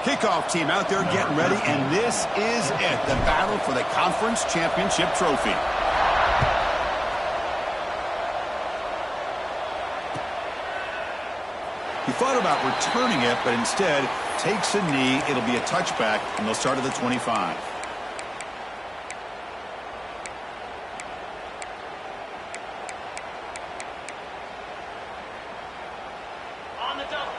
Kickoff team out there getting ready, and this is it, the battle for the conference championship trophy. He thought about returning it, but instead takes a knee. It'll be a touchback, and they'll start at the 25. On the double.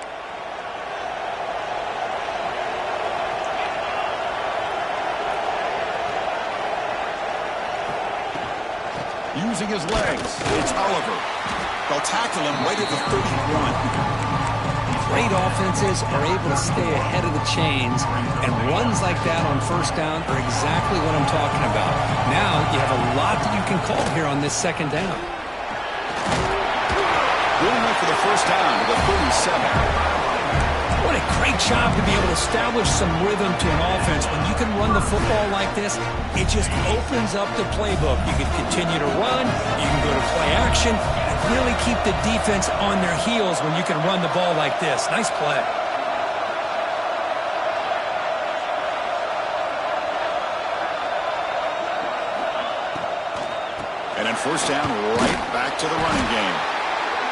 Using his legs, it's Oliver. They'll tackle him right at the 31. Great offenses are able to stay ahead of the chains, and runs like that on first down are exactly what I'm talking about. Now you have a lot that you can call here on this second down. Going for the first down to the 37. What a great job to be able to establish some rhythm to an offense. When you can run the football like this, it just opens up the playbook. You can continue to run, you can go to play action, and really keep the defense on their heels when you can run the ball like this. Nice play. And then first down, right back to the running game.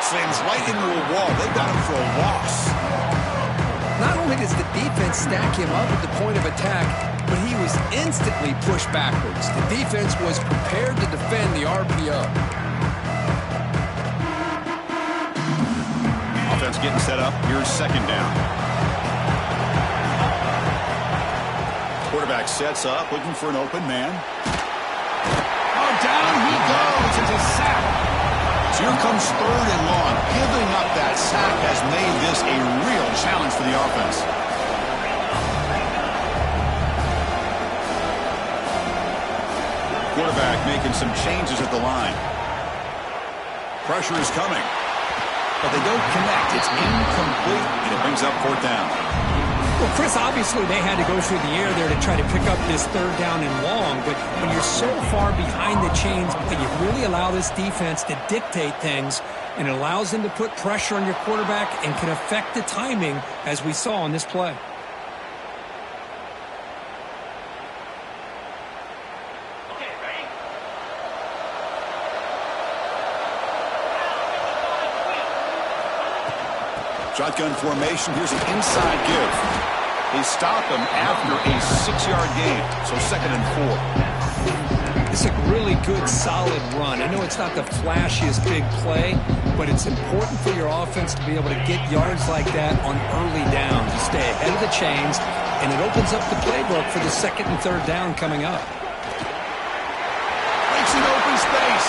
Slams right into a wall. They've got him for a loss. Not only does the defense stack him up at the point of attack, but he was instantly pushed backwards. The defense was prepared to defend the RPO. Offense getting set up. Here's second down. Quarterback sets up, looking for an open man. Oh, down he goes. It's a sack. So here comes third and long. Giving up that sack has made this a real challenge for the offense. Quarterback making some changes at the line. Pressure is coming, but they don't connect. It's incomplete, and it brings up fourth down. Well, Chris, obviously they had to go through the air there to try to pick up this third down and long, but when you're so far behind the chains, you really allow this defense to dictate things, and it allows them to put pressure on your quarterback and can affect the timing, as we saw on this play. Shotgun formation. Here's an inside give. They stop him after a 6-yard gain, so second and 4. It's a really good, solid run. I know it's not the flashiest big play, but it's important for your offense to be able to get yards like that on early downs. You stay ahead of the chains, and it opens up the playbook for the second and third down coming up. Breaks an open space.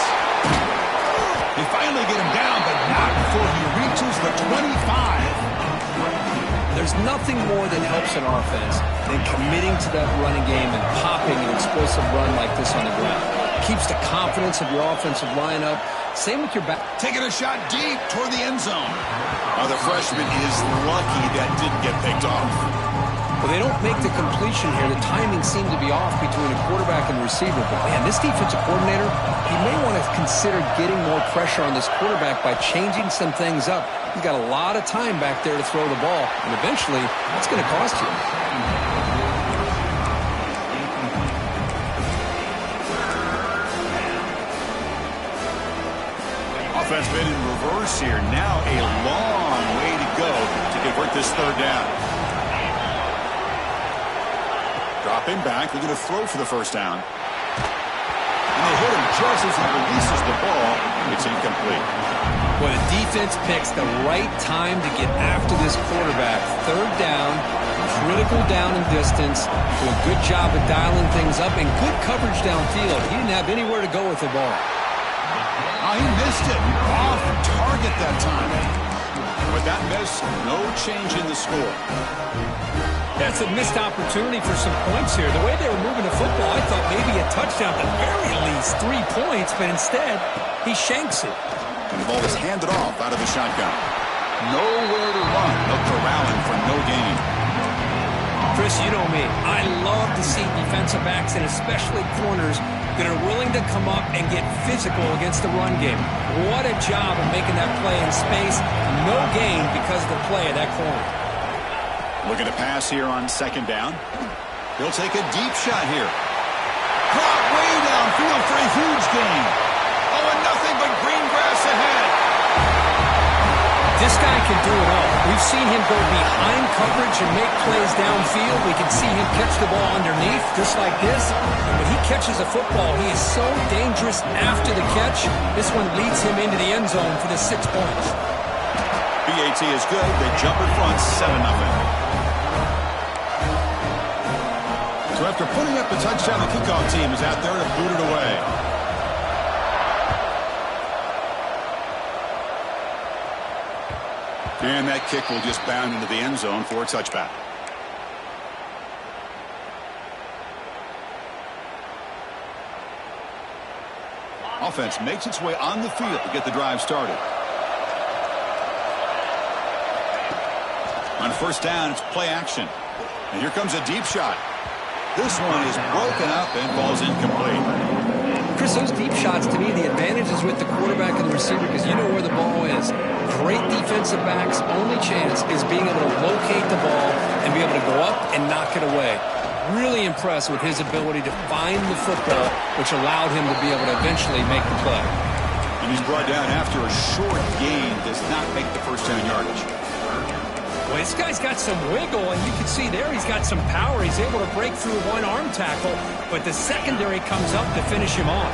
They finally get him down, but not before he reaches the 25. There's nothing more that helps an offense than committing to that running game and popping an explosive run like this on the ground. Keeps the confidence of your offensive lineup. Same with your back. Taking a shot deep toward the end zone. The freshman is lucky that didn't get picked off. Well, they don't make the completion here. The timing seemed to be off between a quarterback and receiver. But, man, this defensive coordinator, he may want to consider getting more pressure on this quarterback by changing some things up. He's got a lot of time back there to throw the ball, and eventually that's going to cost you. Offense been in reverse here. Now a long way to go to convert this third down. Dropping back, they're going to throw for the first down. And they hit him just as he releases the ball. It's incomplete. Well, the defense picks the right time to get after this quarterback. Third down, critical down and distance. Do a good job of dialing things up and good coverage downfield. He didn't have anywhere to go with the ball. Oh, he missed it. Off target that time. With that miss, no change in the score. That's a missed opportunity for some points here. The way they were moving the football, I thought maybe a touchdown, at the very least 3 points, but instead, he shanks it. And the ball is handed off out of the shotgun. Nowhere to run. No corralling for no gain. Chris, you know me. I love to see defensive backs, and especially corners, that are willing to come up and get physical against the run game. What a job of making that play in space. No gain because of the play of that corner. Looking to pass here on second down. He'll take a deep shot here. Caught way downfield for a huge gain. Oh, and nothing but green grass ahead. This guy can do it all. We've seen him go behind coverage and make plays downfield. We can see him catch the ball underneath, just like this. And when he catches a football, he is so dangerous after the catch. This one leads him into the end zone for the 6 points. BAT is good. They jump in front 7-0. So after putting up the touchdown, the kickoff team is out there to boot it away. And that kick will just bound into the end zone for a touchback. Offense makes its way on the field to get the drive started. On first down, it's play action. And here comes a deep shot. This one is broken up and falls incomplete. Chris, those deep shots, to me, the advantage is with the quarterback and the receiver because you know where the ball is. Great defensive backs' only chance is being able to locate the ball and be able to go up and knock it away. Really impressed with his ability to find the football, which allowed him to be able to eventually make the play. And he's brought down after a short gain, does not make the first down yardage. Well, this guy's got some wiggle, and you can see there he's got some power. He's able to break through one arm tackle, but the secondary comes up to finish him off.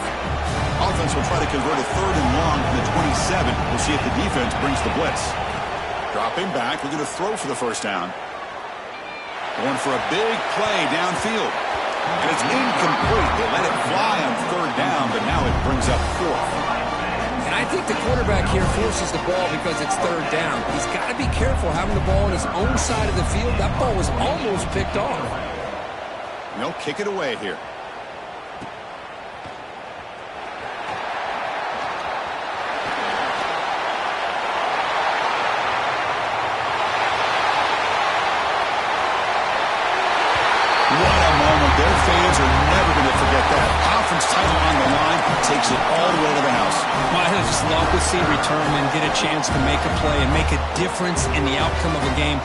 Offense will try to convert a 3rd and long from the 27. We'll see if the defense brings the blitz. Dropping back, we're going to throw for the first down. Going for a big play downfield. And it's incomplete. They let it fly on 3rd down, but now it brings up 4th. And I think the quarterback here forces the ball because it's 3rd down. He's got to be careful having the ball on his own side of the field. That ball was almost picked off. And they'll kick it away here. Their fans are never going to forget that. Conference title on the line takes it all the way to the house. Well, I just love to see Returman get a chance to make a play and make a difference in the outcome of a game,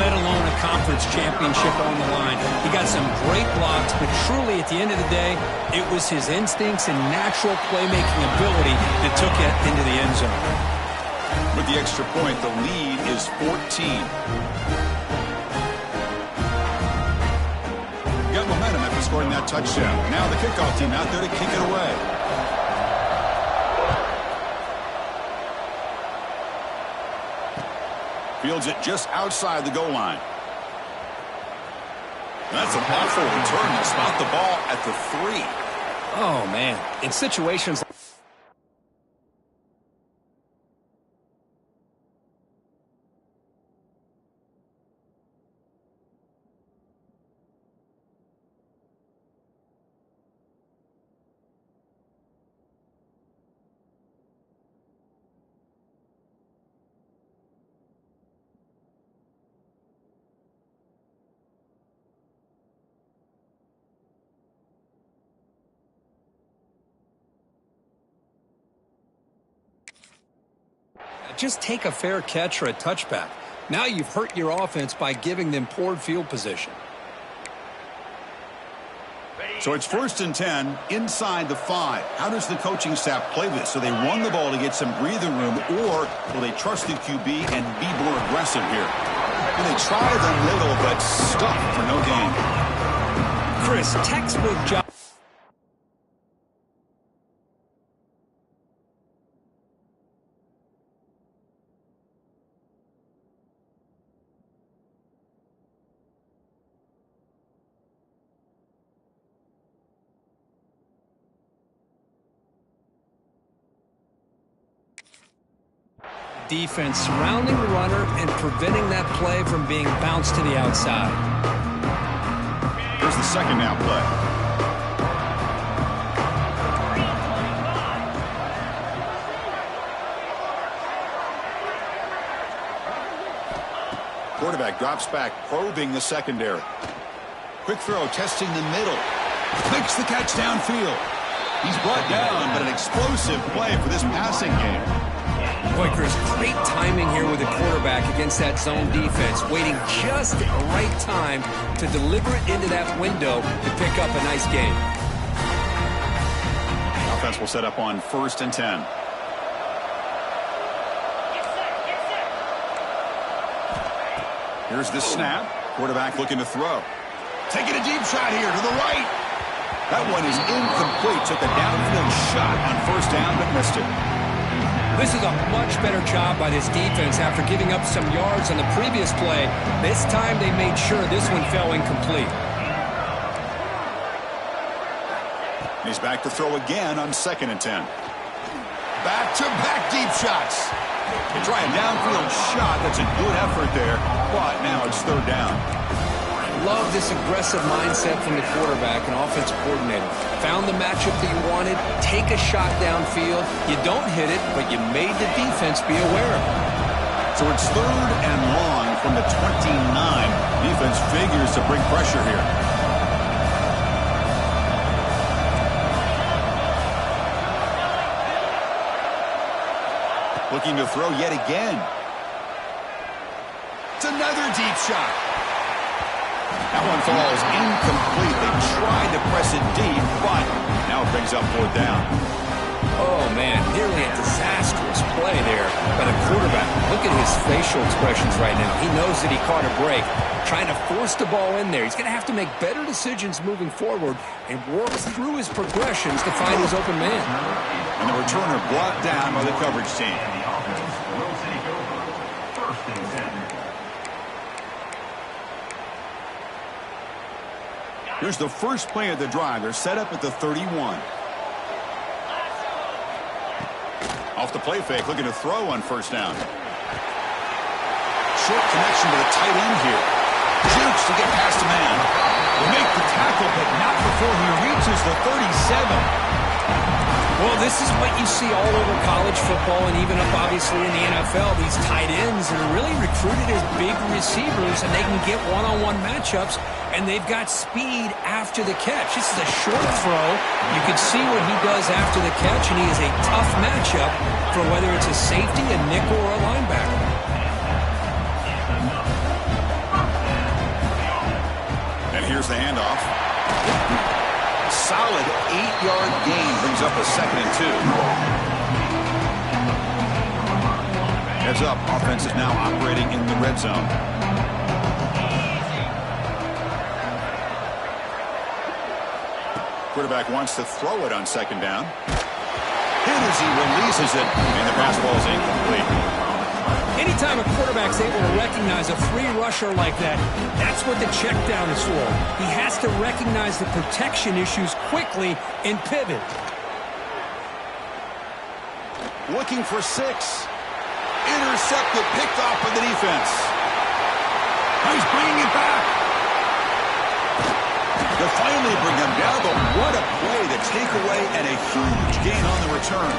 let alone a conference championship on the line. He got some great blocks, but truly at the end of the day, it was his instincts and natural playmaking ability that took it into the end zone. With the extra point, the lead is 14. Got momentum after scoring that touchdown. Now the kickoff team out there to kick it away. Fields it just outside the goal line. That's an awful return to spot the ball at the 3. Oh, man. In situations just take a fair catch or a touchback. Now you've hurt your offense by giving them poor field position. So it's 1st and 10 inside the 5. How does the coaching staff play this? So they run the ball to get some breathing room, or will they trust the QB and be more aggressive here? And they try the middle, but stuck for no gain. Chris, textbook job. Defense surrounding the runner and preventing that play from being bounced to the outside. Here's the second down play. Quarterback drops back, probing the secondary. Quick throw, testing the middle. Makes the catch downfield. He's brought down, but an explosive play for this passing game. Quakers, great timing here with the quarterback against that zone defense, waiting just the right time to deliver it into that window to pick up a nice gain. Offense will set up on 1st and 10. Here's the snap. Quarterback looking to throw. Taking a deep shot here to the right. That one is incomplete. Took a downfield shot on 1st down, but missed it. This is a much better job by this defense after giving up some yards on the previous play. This time they made sure this one fell incomplete. He's back to throw again on 2nd and 10. Back-to-back deep shots. They try a downfield shot. That's a good effort there, but now it's 3rd down. Love this aggressive mindset from the quarterback and offensive coordinator. Found the matchup that you wanted, take a shot downfield. You don't hit it, but you made the defense be aware of it. So it's 3rd and long from the 29. Defense figures to bring pressure here. Looking to throw yet again. It's another deep shot. That one falls incomplete. They tried to press it deep, but now it brings up 4th down. Oh, man, nearly a disastrous play there by the quarterback. Look at his facial expressions right now. He knows that he caught a break, trying to force the ball in there. He's going to have to make better decisions moving forward and work through his progressions to find his open man. And the returner brought down by the coverage team. Here's the first play of the drive. They're set up at the 31. Off the play fake, looking to throw on 1st down. Short connection to the tight end here. Jukes to get past a man. Will make the tackle, but not before he reaches the 37. Well, this is what you see all over college football and even up, obviously, in the NFL. These tight ends are really recruited as big receivers, and they can get one-on-one matchups, and they've got speed after the catch. This is a short throw. You can see what he does after the catch, and he is a tough matchup for whether it's a safety, a nickel, or a linebacker. And here's the handoff. Solid 8-yard gain brings up a 2nd and 2. Heads up, offense is now operating in the red zone. Quarterback wants to throw it on 2nd down. Hit as he releases it, and the pass ball is incomplete. Anytime a quarterback's able to recognize a free rusher like that, that's what the check down is for. He has to recognize the protection issues quickly and pivot. Looking for 6. Intercepted, picked off by the defense. He's bringing it back. They'll finally bring him down, but what a play, the takeaway, and a huge gain on the return.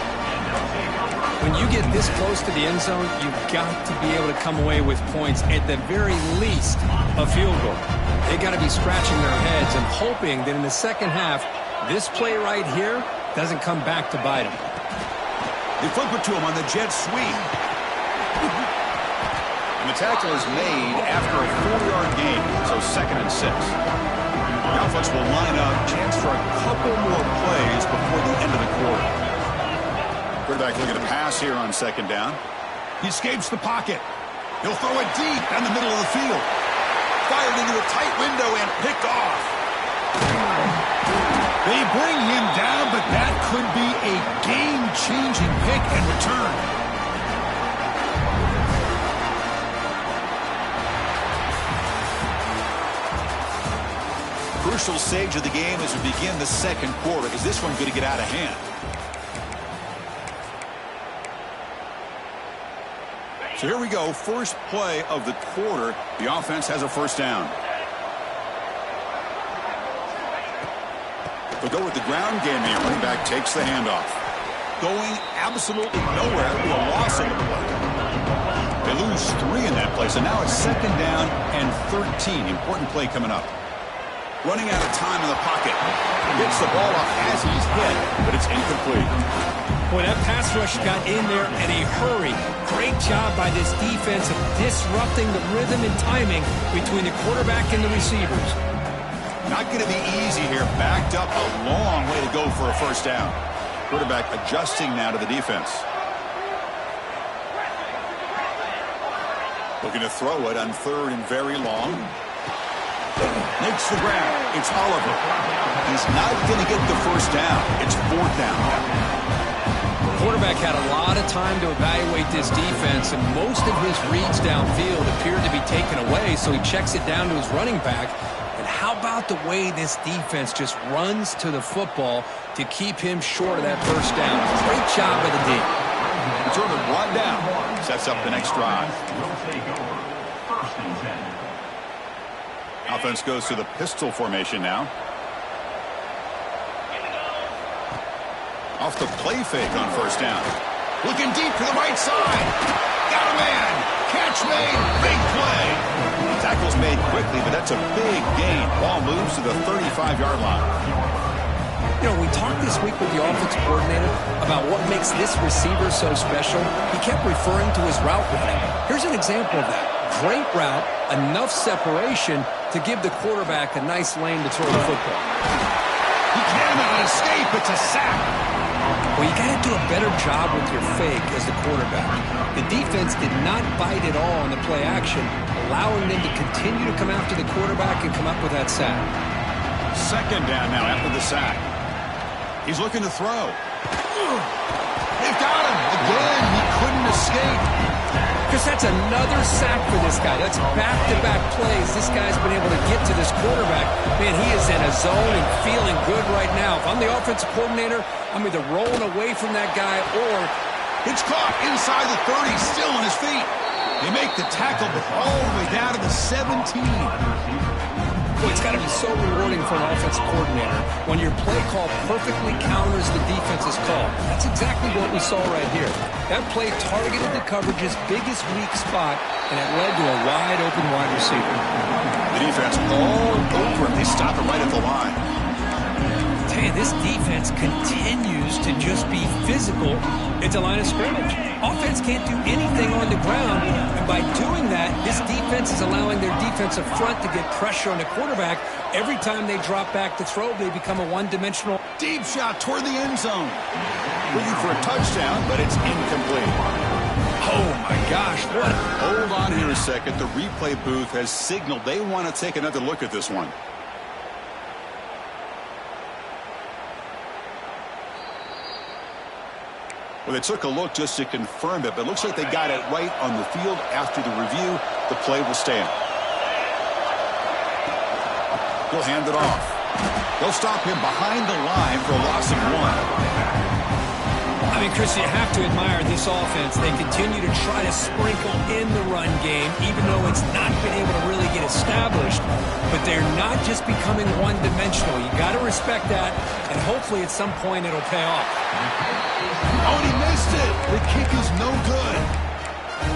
When you get this close to the end zone, you've got to be able to come away with points, at the very least, a field goal. They got to be scratching their heads and hoping that in the second half, this play right here doesn't come back to bite them. They flip it to him on the jet sweep. And the tackle is made after a 4-yard gain, so 2nd and 6. The offense will line up, chance for a couple more plays before the end of the quarter. Quarterback looking to pass here on 2nd down. He escapes the pocket. He'll throw it deep down the middle of the field. Fired into a tight window and picked off. They bring him down, but that could be a game-changing pick and return. Crucial stage of the game as we begin the 2nd quarter. Is this one going to get out of hand? So here we go, first play of the quarter. The offense has a 1st down. They'll go with the ground game here. Running back takes the handoff. Going absolutely nowhere. That'll be a loss on the play. They lose 3 in that play, so now it's 2nd down and 13. Important play coming up. Running out of time in the pocket. Gets the ball off as he's hit, but it's incomplete. Boy, that pass rush got in there in a hurry. Great job by this defense of disrupting the rhythm and timing between the quarterback and the receivers. Not going to be easy here. Backed up a long way to go for a first down. Quarterback adjusting now to the defense. Looking to throw it on 3rd and very long. Makes the grab. It's Oliver. He's not going to get the first down. It's 4th down. The quarterback had a lot of time to evaluate this defense, and most of his reads downfield appeared to be taken away, so he checks it down to his running back. And how about the way this defense just runs to the football to keep him short of that first down? Great job by the D. Sort of brought down. Sets up the next drive. Offense goes to the pistol formation now. Off the play fake on first down. Looking deep to the right side. Got a man. Catch made. Big play. Tackle's made quickly, but that's a big gain. Ball moves to the 35-yard line. You know, we talked this week with the offensive coordinator about what makes this receiver so special. He kept referring to his route running. Here's an example of that. Great route, enough separation to give the quarterback a nice lane to throw the football. He cannot escape. It's a sack. Well, you got to do a better job with your fake as the quarterback. The defense did not bite at all on the play action, allowing them to continue to come after the quarterback and come up with that sack. 2nd down now after the sack. He's looking to throw. They've got him. Again, he couldn't escape. Because that's another sack for this guy. That's back-to-back plays. This guy's been able to get to this quarterback. Man, he is in a zone and feeling good right now. If I'm the offensive coordinator, I'm either rolling away from that guy or... It's caught inside the 30, still on his feet. They make the tackle all the way down to the 17. Boy, it's got to be so rewarding for an offensive coordinator when your play call perfectly counters the defense's call. That's exactly what we saw right here. That play targeted the coverage's biggest weak spot, and it led to a wide-open wide receiver. The defense all over him. They stop it right at the line. Tell you, this defense continues to just be physical at the line of scrimmage. Offense can't do anything on the ground, and by doing that, this defense is allowing their defensive front to get pressure on the quarterback. Every time they drop back to throw, they become a one-dimensional. Deep shot toward the end zone. Looking for a touchdown, but it's incomplete. Oh, my gosh, what? Hold on here a second. The replay booth has signaled they want to take another look at this one. Well, they took a look just to confirm it, but it looks like they got it right on the field. After the review, the play will stand. He'll hand it off. They'll stop him behind the line for a loss of 1. I mean, Chris, you have to admire this offense. They continue to try to sprinkle in the run game, even though it's not been able to really get established. But they're not just becoming one-dimensional. You got to respect that, and hopefully at some point it'll pay off. Oh, and he missed it. The kick is no good.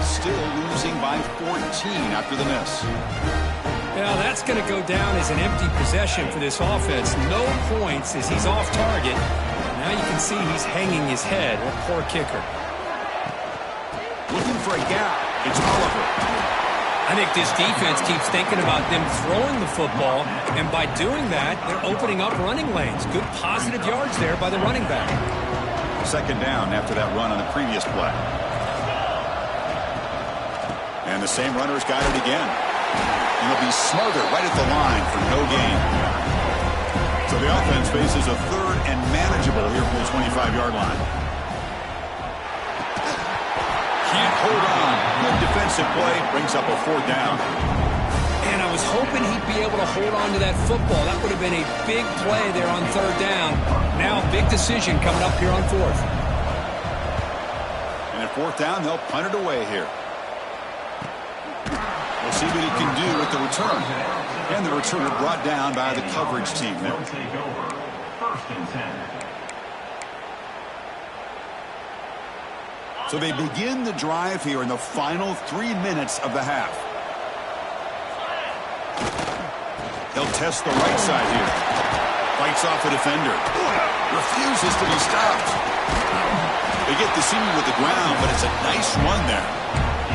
Still losing by 14 after the miss. Well, that's going to go down as an empty possession for this offense. No points as he's off target. Now you can see he's hanging his head. What poor kicker. Looking for a gap. It's Oliver. I think this defense keeps thinking about them throwing the football, and by doing that, they're opening up running lanes. Good positive yards there by the running back. 2nd down after that run on the previous play. And the same runner's got it again. And he'll be smothered right at the line for no gain. So the offense faces a 3rd and manageable here from the 25-yard line. Can't hold on. Good defensive play. Brings up a 4th down. And I was hoping he'd be able to hold on to that football. That would have been a big play there on 3rd down. Now a big decision coming up here on 4th. And at 4th down, they'll punt it away here. We'll see what he can do with the return. And the returner brought down by the coverage team there. So they begin the drive here in the final 3 minutes of the half. He'll test the right side here. Fights off the defender. Refuses to be stopped. They get the senior with the ground, but it's a nice run there.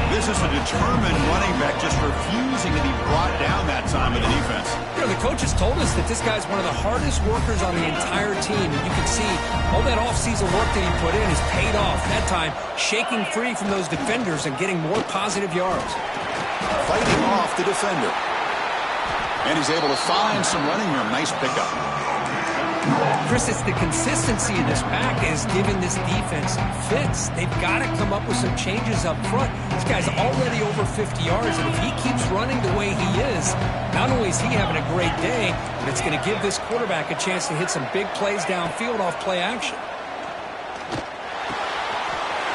This is a determined running back just refusing to be brought down that time by the defense. You know, the coaches told us that this guy's one of the hardest workers on the entire team, and you can see all that offseason work that he put in has paid off. That time, shaking free from those defenders and getting more positive yards. Fighting off the defender. And he's able to find some running room. Nice pickup. Chris, it's the consistency of this pack is giving this defense fits. They've got to come up with some changes up front. This guy's already over 50 yards, and if he keeps running the way he is, not only is he having a great day, but it's going to give this quarterback a chance to hit some big plays downfield off play action.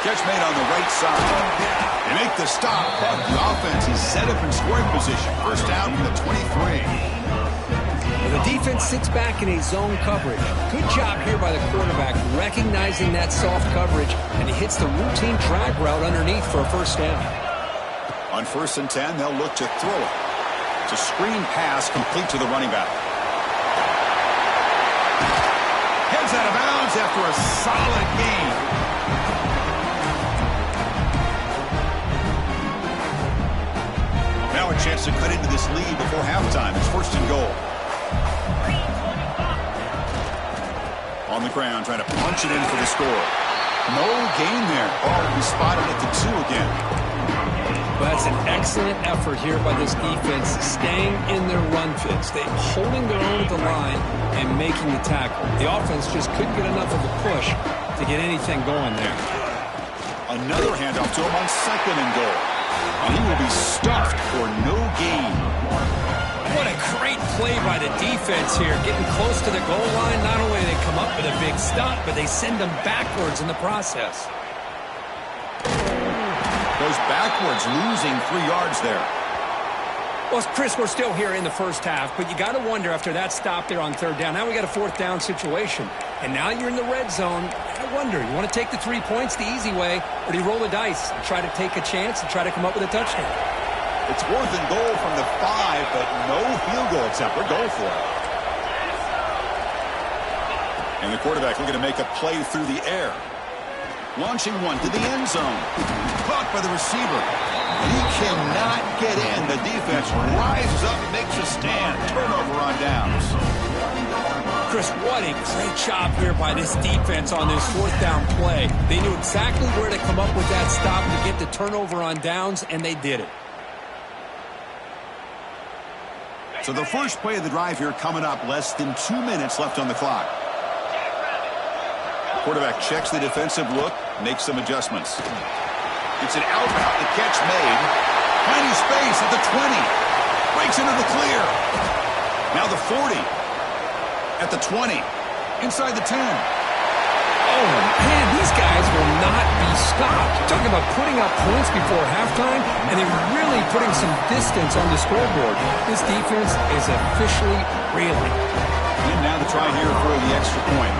Catch made on the right side. They make the stop, but the offense is set up in scoring position. First down from the 23. Well, the defense sits back in a zone coverage. Good job here by the quarterback, recognizing that soft coverage, and he hits the routine drag route underneath for a first down. On 1st and 10, they'll look to throw it. It's a screen pass complete to the running back. Heads out of bounds after a solid gain. Now a chance to cut into this lead before halftime. It's 1st and goal. On the ground, trying to punch it in for the score. No gain there. Ball will be spotted at the 2 again. Well, that's an excellent effort here by this defense, staying in their run fits. They're holding their own at the line and making the tackle. The offense just couldn't get enough of a push to get anything going there. Another handoff to him on 2nd and goal. And he will be stuffed for no gain. What a great play by the defense here. Getting close to the goal line, not only do they come up with a big stop, but they send them backwards in the process. Goes backwards, losing 3 yards there. Well, Chris, we're still here in the first half, but you got to wonder after that stop there on 3rd down. Now we got a 4th down situation, and now you're in the red zone. I wonder, you want to take the 3 points the easy way, or do you roll the dice and try to take a chance and try to come up with a touchdown? It's 4th and goal from the 5, but no field goal attempt. We're going for it. And the quarterback looking to make a play through the air. Launching one to the end zone. Caught by the receiver. He cannot get in. The defense rises up, makes a stand. Turnover on downs. Chris, what a great job here by this defense on this 4th down play. They knew exactly where to come up with that stop to get the turnover on downs, and they did it. So the first play of the drive here coming up, less than 2 minutes left on the clock. Quarterback checks the defensive look, makes some adjustments. It's an out route, the catch made. Tiny space at the 20. Breaks into the clear. Now the 40. At the 20. Inside the 10. Oh, man, these guys will not be stopped. Talking about putting up points before halftime, and they're really putting some distance on the scoreboard. This defense is officially reeling. And now the try here for the extra point.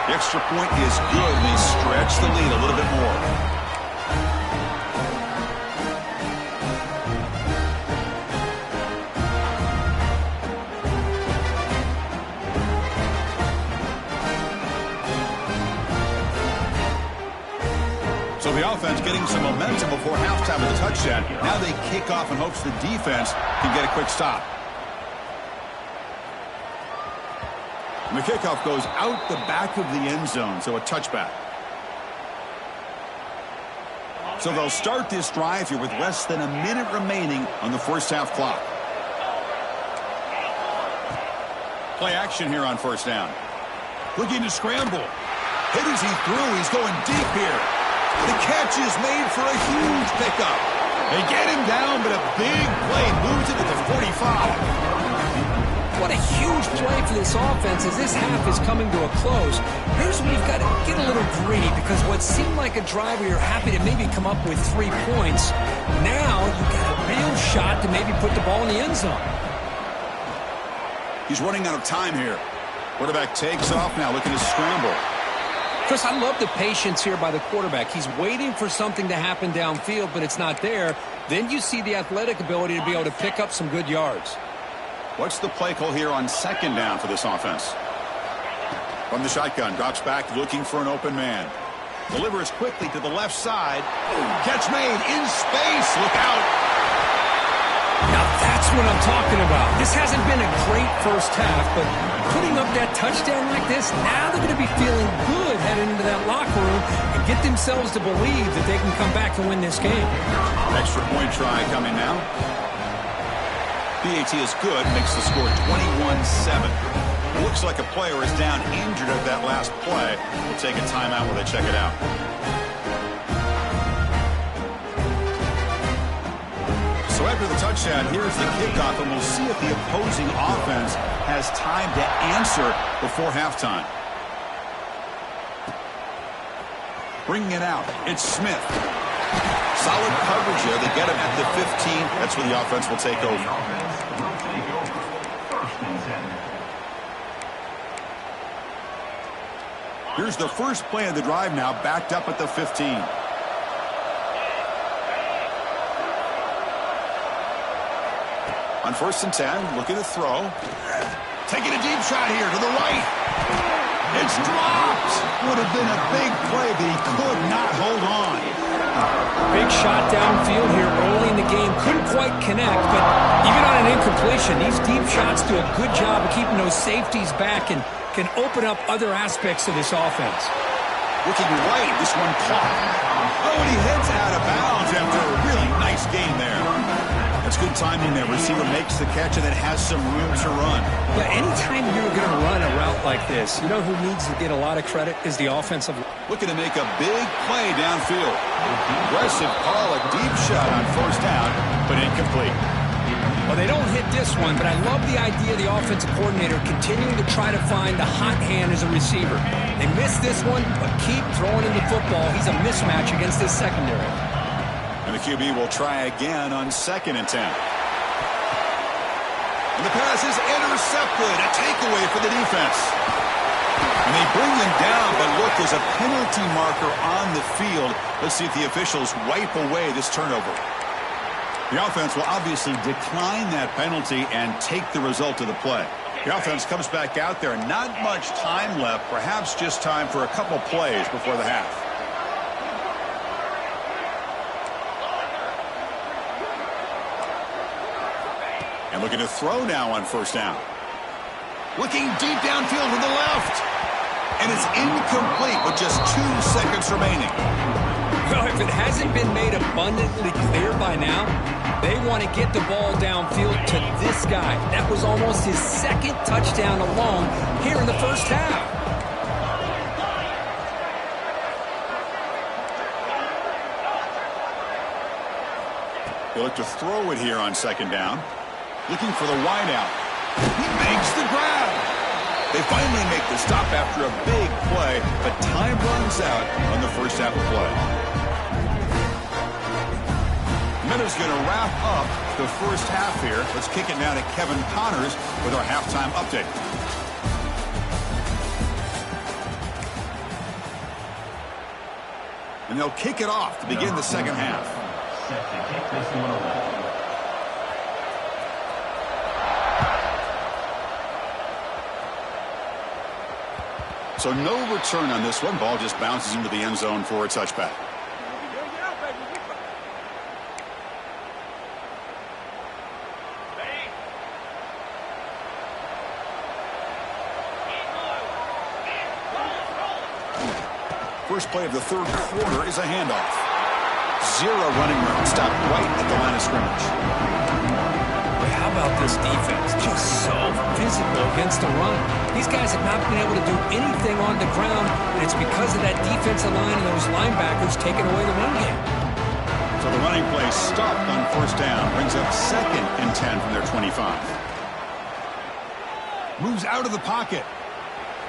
The extra point is good. They stretch the lead a little bit more. So the offense getting some momentum before halftime with a touchdown. Now they kick off in hopes the defense can get a quick stop. And the kickoff goes out the back of the end zone, so a touchback. So they'll start this drive here with less than a minute remaining on the first half clock. Play action here on 1st down. Looking to scramble. Hit as he threw. He's going deep here. The catch is made for a huge pickup. They get him down, but a big play moves it to the 45. What a huge play for this offense as this half is coming to a close. Here's where you've got to get a little greedy, because what seemed like a drive where you're happy to maybe come up with 3 points, now you've got a real shot to maybe put the ball in the end zone. He's running out of time here. Quarterback takes off now, looking to scramble. Chris, I love the patience here by the quarterback. He's waiting for something to happen downfield, but it's not there. Then you see the athletic ability to be able to pick up some good yards. What's the play call here on second down for this offense? From the shotgun, drops back looking for an open man. Delivers quickly to the left side. Catch made in space. Look out. Now that's what I'm talking about. This hasn't been a great first half, but putting up that touchdown like this, now they're going to be feeling good heading into that locker room and get themselves to believe that they can come back and win this game. Extra point try coming now. PAT is good, makes the score 21-7. Looks like a player is down injured at that last play. We'll take a timeout while they check it out. So after the touchdown, here's the kickoff, and we'll see if the opposing offense has time to answer before halftime. Bringing it out, it's Smith. Solid coverage here. They get him at the 15. That's where the offense will take over. Here's the first play of the drive now, backed up at the 15. On 1st and 10, looking to throw. Taking a deep shot here to the right. It's dropped. Would have been a big play, but he could not hold on. Big shot downfield here early in the game. Couldn't quite connect, but even on an incompletion, these deep shots do a good job of keeping those safeties back and can open up other aspects of this offense. Looking right, this one caught. Oh, and he heads out of bounds after a really nice game there. That's good timing there. Receiver makes the catch and then has some room to run. Yeah, anytime you're going to run a route like this, you know who needs to get a lot of credit is the offensive. Looking to make a big play downfield. Aggressive call, a deep shot on 1st down, but incomplete. Well, they don't hit this one, but I love the idea of the offensive coordinator continuing to try to find the hot hand as a receiver. They missed this one, but keep throwing him the football. He's a mismatch against this secondary. And the QB will try again on 2nd and 10. And the pass is intercepted. A takeaway for the defense. And they bring them down, but look, there's a penalty marker on the field. Let's see if the officials wipe away this turnover. The offense will obviously decline that penalty and take the result of the play. The offense comes back out there. Not much time left. Perhaps just time for a couple plays before the half. And looking to throw now on 1st down. Looking deep downfield to the left. And it's incomplete with just 2 seconds remaining. Well, if it hasn't been made abundantly clear by now, they want to get the ball downfield to this guy. That was almost his 2nd touchdown alone here in the first half. They look to throw it here on 2nd down. Looking for the wideout. He makes the grab. They finally make the stop after a big play, but time runs out on the first half of play. Minute's going to wrap up the first half here. Let's kick it now to Kevin Connors with our halftime update. And they'll kick it off to begin the second half. So no return on this one. Ball just bounces into the end zone for a touchback. First play of the 3rd quarter is a handoff. 0 running room. Stopped right at the line of scrimmage. How about this defense? Just so physical against the run. These guys have not been able to do anything on the ground, and it's because of that defensive line and those linebackers taking away the run game. So the running play stopped on 1st down. Brings up 2nd and 10 from their 25. Moves out of the pocket.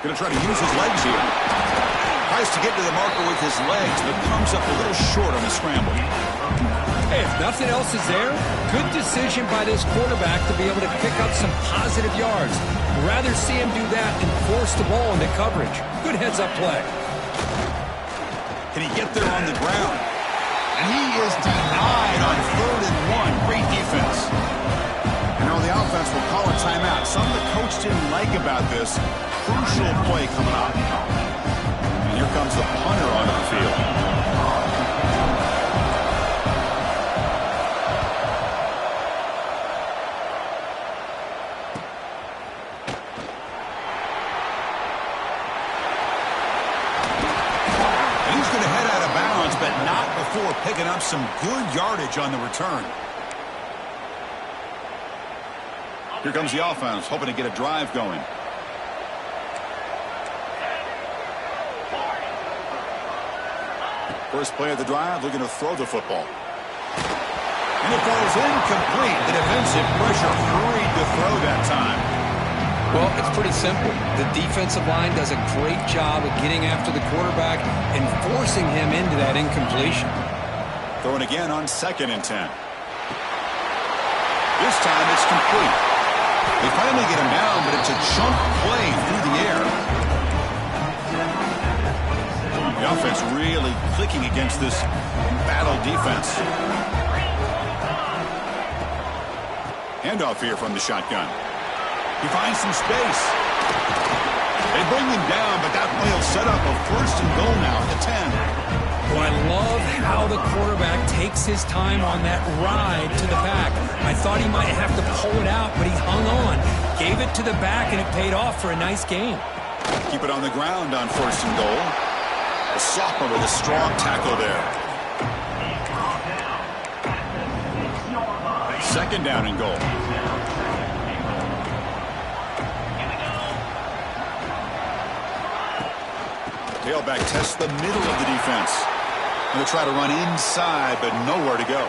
Going to try to use his legs here. Tries to get to the marker with his legs, but comes up a little short on the scramble. Hey, if nothing else is there, good decision by this quarterback to be able to pick up some positive yards. I'd rather see him do that than force the ball into coverage. Good heads-up play. Can he get there on the ground? And he is denied on 3rd and 1. Great defense. And now the offense will call a timeout. Something the coach didn't like about this. Crucial play coming up. And here comes the punter onto the field. Before picking up some good yardage on the return. Here comes the offense, hoping to get a drive going. First play of the drive, looking to throw the football. And it falls incomplete. The defensive pressure hurried to throw that time. Well, it's pretty simple. The defensive line does a great job of getting after the quarterback and forcing him into that incompletion. Throwing again on 2nd and 10. This time it's complete. They finally get him down, but it's a chunk play through the air. The offense really clicking against this battle defense. Handoff here from the shotgun. He finds some space. They bring him down, but that play will set up a 1st and goal now at the 10. Well, I love how the quarterback takes his time on that ride to the back. I thought he might have to pull it out, but he hung on, gave it to the back, and it paid off for a nice gain. Keep it on the ground on 1st and goal. The sophomore with a strong tackle there. 2nd down and goal. Tailback tests the middle of the defense. Going to try to run inside, but nowhere to go.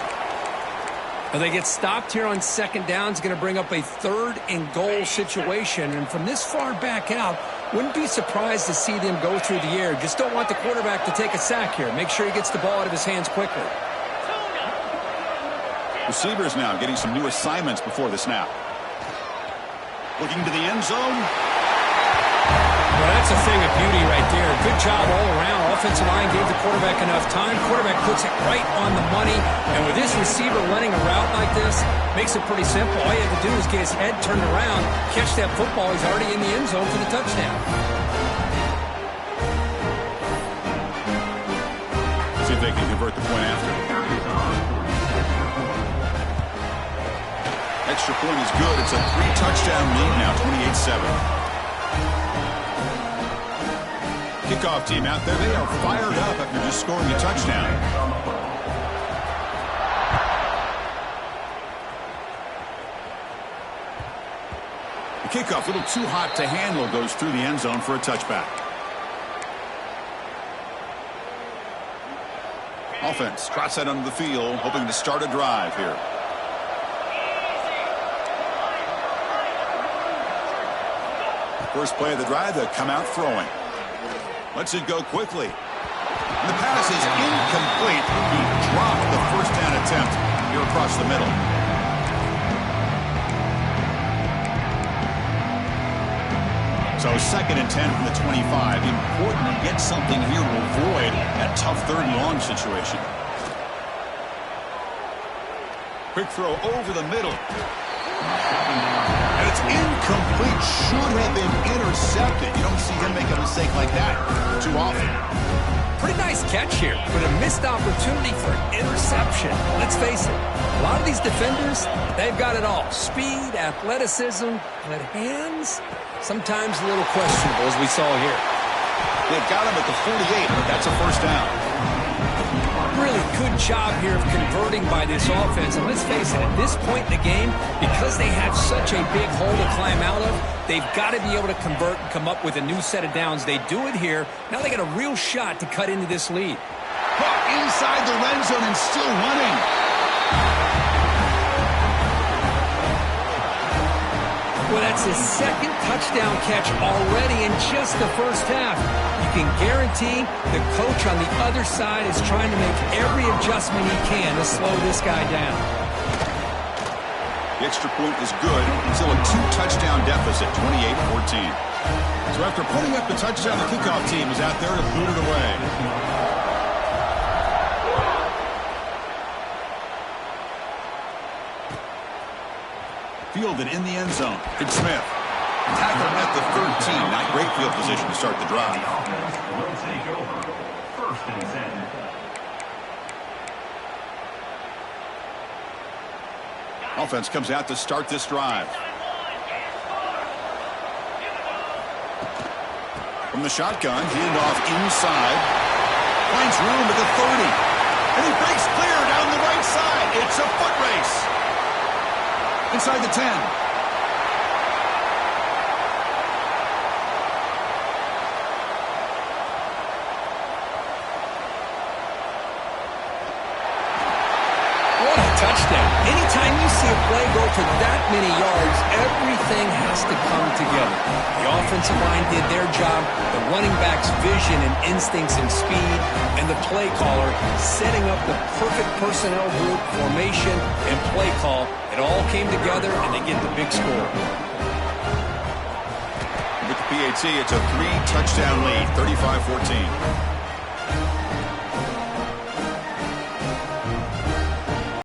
Well, they get stopped here on 2nd down. It's going to bring up a 3rd and goal situation. And from this far back out, wouldn't be surprised to see them go through the air. Just don't want the quarterback to take a sack here. Make sure he gets the ball out of his hands quickly. Receivers now getting some new assignments before the snap. Looking to the end zone. Well, that's a thing of beauty right there. Good job all around. Offensive line gave the quarterback enough time. Quarterback puts it right on the money. And with this receiver running a route like this, makes it pretty simple. All you have to do is get his head turned around, catch that football. He's already in the end zone for the touchdown. See if they can convert the point after. Extra point is good. It's a 3-touchdown lead now, 28-7. Kickoff team out there, they are fired up after just scoring a touchdown. The kickoff, a little too hot to handle, goes through the end zone for a touchback. Offense trots out onto the field, hoping to start a drive here. First play of the drive, they come out throwing. Lets it go quickly. And the pass is incomplete. He dropped the 1st down attempt here across the middle. So 2nd and 10 from the 25. Important to get something here to avoid that tough 3rd and long situation. Quick throw over the middle. And it's incomplete. Should have been intercepted. You don't see him make a mistake like that too often. Pretty nice catch here, but a missed opportunity for interception. Let's face it, a lot of these defenders, they've got it all. Speed, athleticism, but hands, sometimes a little questionable, as we saw here. They've got him at the 48, but that's a 1st down. Really good job here of converting by this offense. And let's face it, at this point in the game, because they have such a big hole to climb out of, they've got to be able to convert and come up with a new set of downs. They do it here. Now they got a real shot to cut into this lead. Caught inside the red zone and still running. Well, that's his 2nd touchdown catch already in just the 1st half. You can guarantee the coach on the other side is trying to make every adjustment he can to slow this guy down. The extra point is good. Still a 2-touchdown deficit, 28-14. So after putting up the touchdown, the kickoff team is out there to boot it away. Fielded in the end zone. It's Smith. Tackled at the 13. Not great field position to start the drive. Will take over. 1st and 10. Offense comes out to start this drive. From the shotgun, handoff inside. Finds room at the 30. And he breaks clear down the right side. It's a foot race. Inside the 10. Touchdown. Anytime you see a play go for that many yards, everything has to come together. The offensive line did their job, the running back's vision and instincts and speed, and the play caller setting up the perfect personnel group, formation, and play call. It all came together, and they get the big score. With the PAT, it's a 3-touchdown lead, 35-14.